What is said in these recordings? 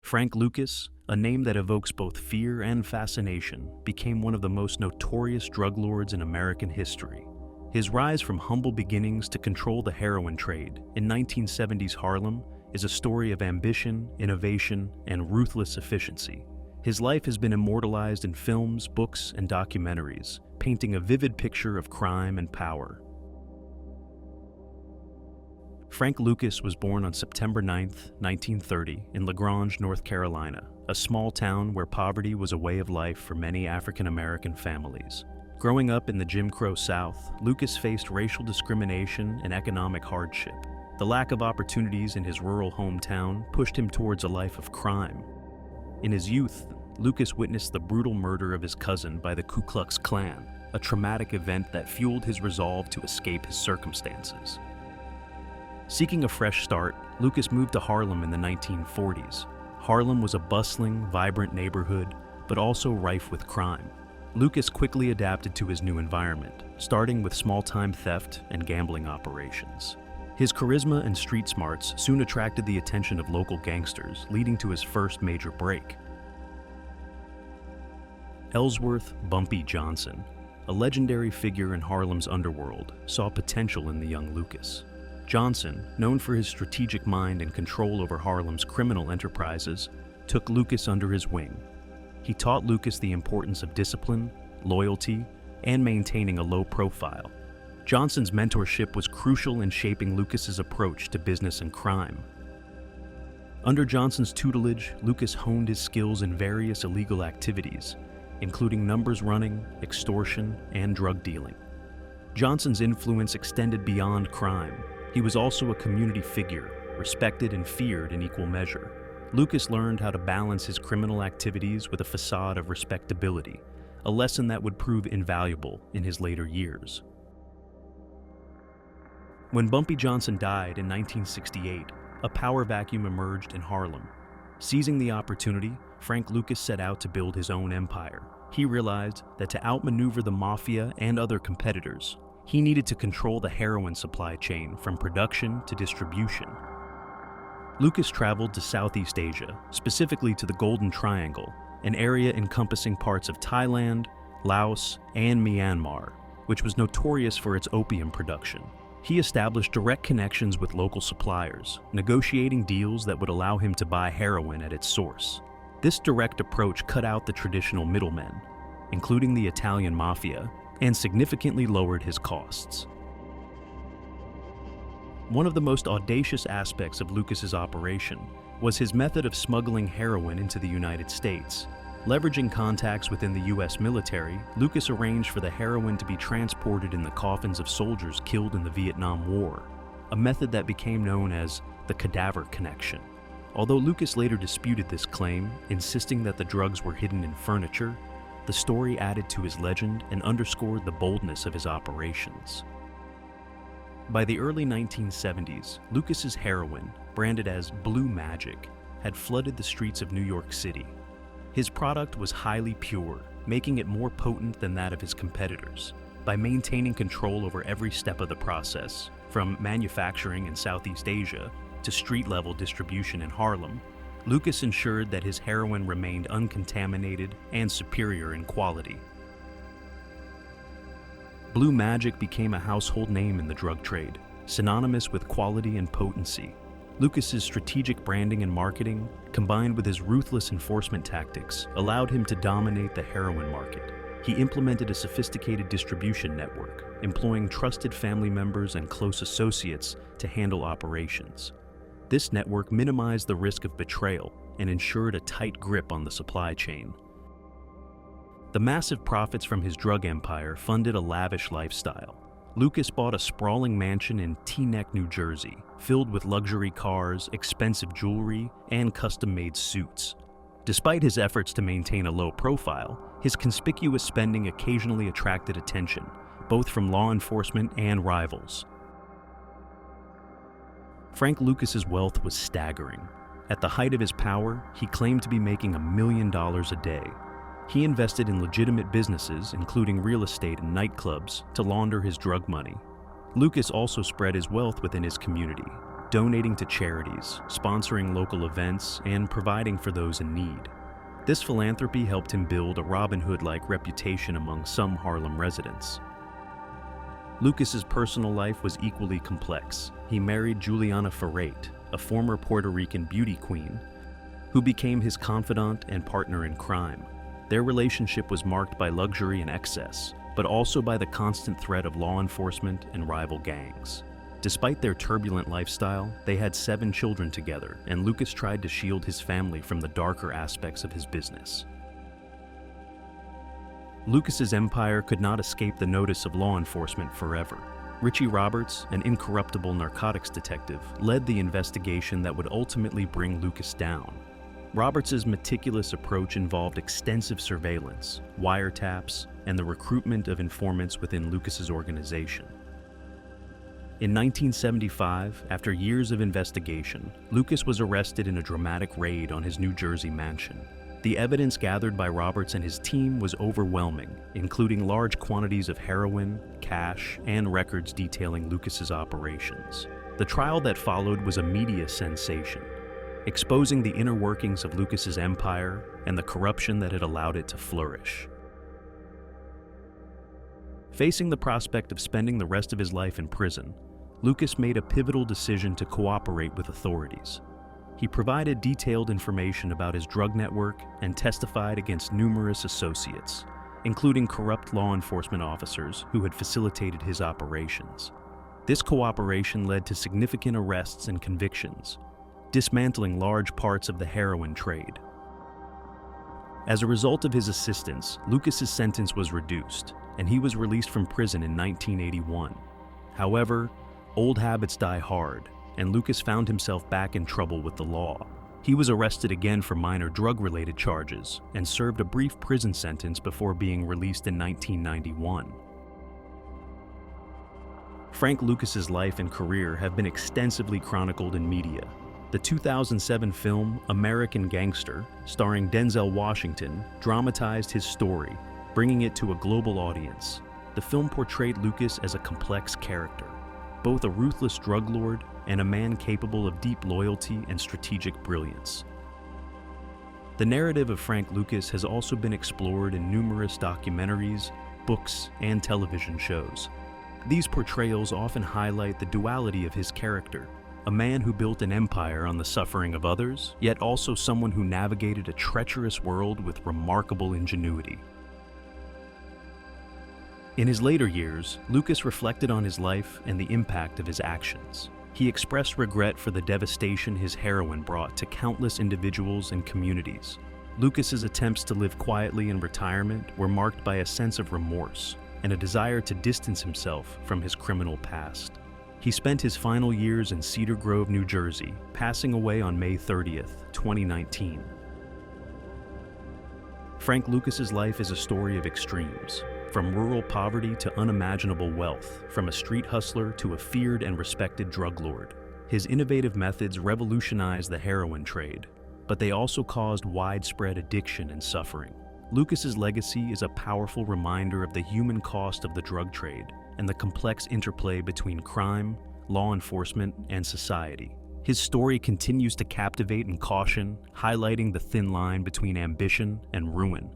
Frank Lucas, a name that evokes both fear and fascination, became one of the most notorious drug lords in American history. His rise from humble beginnings to control the heroin trade in 1970s Harlem is a story of ambition, innovation, and ruthless efficiency. His life has been immortalized in films, books, and documentaries, painting a vivid picture of crime and power. Frank Lucas was born on September 9, 1930, in LaGrange, North Carolina, a small town where poverty was a way of life for many African-American families. Growing up in the Jim Crow South, Lucas faced racial discrimination and economic hardship. The lack of opportunities in his rural hometown pushed him towards a life of crime. In his youth, Lucas witnessed the brutal murder of his cousin by the Ku Klux Klan, a traumatic event that fueled his resolve to escape his circumstances. Seeking a fresh start, Lucas moved to Harlem in the 1940s. Harlem was a bustling, vibrant neighborhood, but also rife with crime. Lucas quickly adapted to his new environment, starting with small-time theft and gambling operations. His charisma and street smarts soon attracted the attention of local gangsters, leading to his first major break. Ellsworth "Bumpy" Johnson, a legendary figure in Harlem's underworld, saw potential in the young Lucas. Johnson, known for his strategic mind and control over Harlem's criminal enterprises, took Lucas under his wing. He taught Lucas the importance of discipline, loyalty, and maintaining a low profile. Johnson's mentorship was crucial in shaping Lucas's approach to business and crime. Under Johnson's tutelage, Lucas honed his skills in various illegal activities, including numbers running, extortion, and drug dealing. Johnson's influence extended beyond crime. He was also a community figure, respected and feared in equal measure. Lucas learned how to balance his criminal activities with a facade of respectability, a lesson that would prove invaluable in his later years. When Bumpy Johnson died in 1968, a power vacuum emerged in Harlem. Seizing the opportunity, Frank Lucas set out to build his own empire. He realized that to outmaneuver the mafia and other competitors, he needed to control the heroin supply chain from production to distribution. Lucas traveled to Southeast Asia, specifically to the Golden Triangle, an area encompassing parts of Thailand, Laos, and Myanmar, which was notorious for its opium production. He established direct connections with local suppliers, negotiating deals that would allow him to buy heroin at its source. This direct approach cut out the traditional middlemen, including the Italian mafia, and significantly lowered his costs. One of the most audacious aspects of Lucas's operation was his method of smuggling heroin into the United States. Leveraging contacts within the U.S. military, Lucas arranged for the heroin to be transported in the coffins of soldiers killed in the Vietnam War, a method that became known as the cadaver connection. Although Lucas later disputed this claim, insisting that the drugs were hidden in furniture, the story added to his legend and underscored the boldness of his operations. By the early 1970s, Lucas's heroin, branded as Blue Magic, had flooded the streets of New York City. His product was highly pure, making it more potent than that of his competitors. By maintaining control over every step of the process, from manufacturing in Southeast Asia to street-level distribution in Harlem, Lucas ensured that his heroin remained uncontaminated and superior in quality. Blue Magic became a household name in the drug trade, synonymous with quality and potency. Lucas's strategic branding and marketing, combined with his ruthless enforcement tactics, allowed him to dominate the heroin market. He implemented a sophisticated distribution network, employing trusted family members and close associates to handle operations. This network minimized the risk of betrayal and ensured a tight grip on the supply chain. The massive profits from his drug empire funded a lavish lifestyle. Lucas bought a sprawling mansion in Teaneck, New Jersey, filled with luxury cars, expensive jewelry, and custom-made suits. Despite his efforts to maintain a low profile, his conspicuous spending occasionally attracted attention, both from law enforcement and rivals. Frank Lucas's wealth was staggering. At the height of his power, he claimed to be making $1 million a day. He invested in legitimate businesses, including real estate and nightclubs, to launder his drug money. Lucas also spread his wealth within his community. donating to charities, sponsoring local events, and providing for those in need. This philanthropy helped him build a Robin Hood-like reputation among some Harlem residents. Lucas's personal life was equally complex. He married Juliana Ferrate, a former Puerto Rican beauty queen, who became his confidant and partner in crime. Their relationship was marked by luxury and excess, but also by the constant threat of law enforcement and rival gangs. Despite their turbulent lifestyle, they had 7 children together, and Lucas tried to shield his family from the darker aspects of his business. Lucas's empire could not escape the notice of law enforcement forever. Richie Roberts, an incorruptible narcotics detective, led the investigation that would ultimately bring Lucas down. Roberts's meticulous approach involved extensive surveillance, wiretaps, and the recruitment of informants within Lucas's organization. In 1975, after years of investigation, Lucas was arrested in a dramatic raid on his New Jersey mansion. The evidence gathered by Roberts and his team was overwhelming, including large quantities of heroin, cash, and records detailing Lucas's operations. The trial that followed was a media sensation, exposing the inner workings of Lucas's empire and the corruption that had allowed it to flourish. Facing the prospect of spending the rest of his life in prison, Lucas made a pivotal decision to cooperate with authorities. He provided detailed information about his drug network and testified against numerous associates, including corrupt law enforcement officers who had facilitated his operations. This cooperation led to significant arrests and convictions, dismantling large parts of the heroin trade. As a result of his assistance, Lucas's sentence was reduced, and he was released from prison in 1981. However, old habits die hard, and Lucas found himself back in trouble with the law. He was arrested again for minor drug-related charges and served a brief prison sentence before being released in 1991. Frank Lucas's life and career have been extensively chronicled in media. The 2007 film American Gangster, starring Denzel Washington, dramatized his story, bringing it to a global audience. The film portrayed Lucas as a complex character, both a ruthless drug lord and a man capable of deep loyalty and strategic brilliance. The narrative of Frank Lucas has also been explored in numerous documentaries, books, and television shows. These portrayals often highlight the duality of his character, a man who built an empire on the suffering of others, yet also someone who navigated a treacherous world with remarkable ingenuity. In his later years, Lucas reflected on his life and the impact of his actions. He expressed regret for the devastation his heroin brought to countless individuals and communities. Lucas's attempts to live quietly in retirement were marked by a sense of remorse and a desire to distance himself from his criminal past. He spent his final years in Cedar Grove, New Jersey, passing away on May 30th, 2019. Frank Lucas's life is a story of extremes, from rural poverty to unimaginable wealth, from a street hustler to a feared and respected drug lord. His innovative methods revolutionized the heroin trade, but they also caused widespread addiction and suffering. Lucas's legacy is a powerful reminder of the human cost of the drug trade and the complex interplay between crime, law enforcement, and society. His story continues to captivate and caution, highlighting the thin line between ambition and ruin.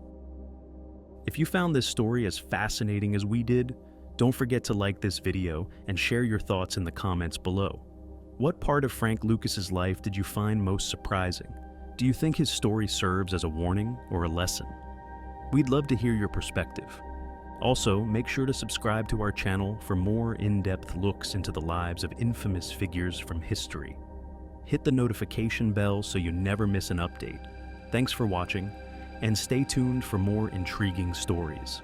If you found this story as fascinating as we did, don't forget to like this video and share your thoughts in the comments below. What part of Frank Lucas's life did you find most surprising? Do you think his story serves as a warning or a lesson? We'd love to hear your perspective. Also, make sure to subscribe to our channel for more in-depth looks into the lives of infamous figures from history. Hit the notification bell so you never miss an update. Thanks for watching, and stay tuned for more intriguing stories.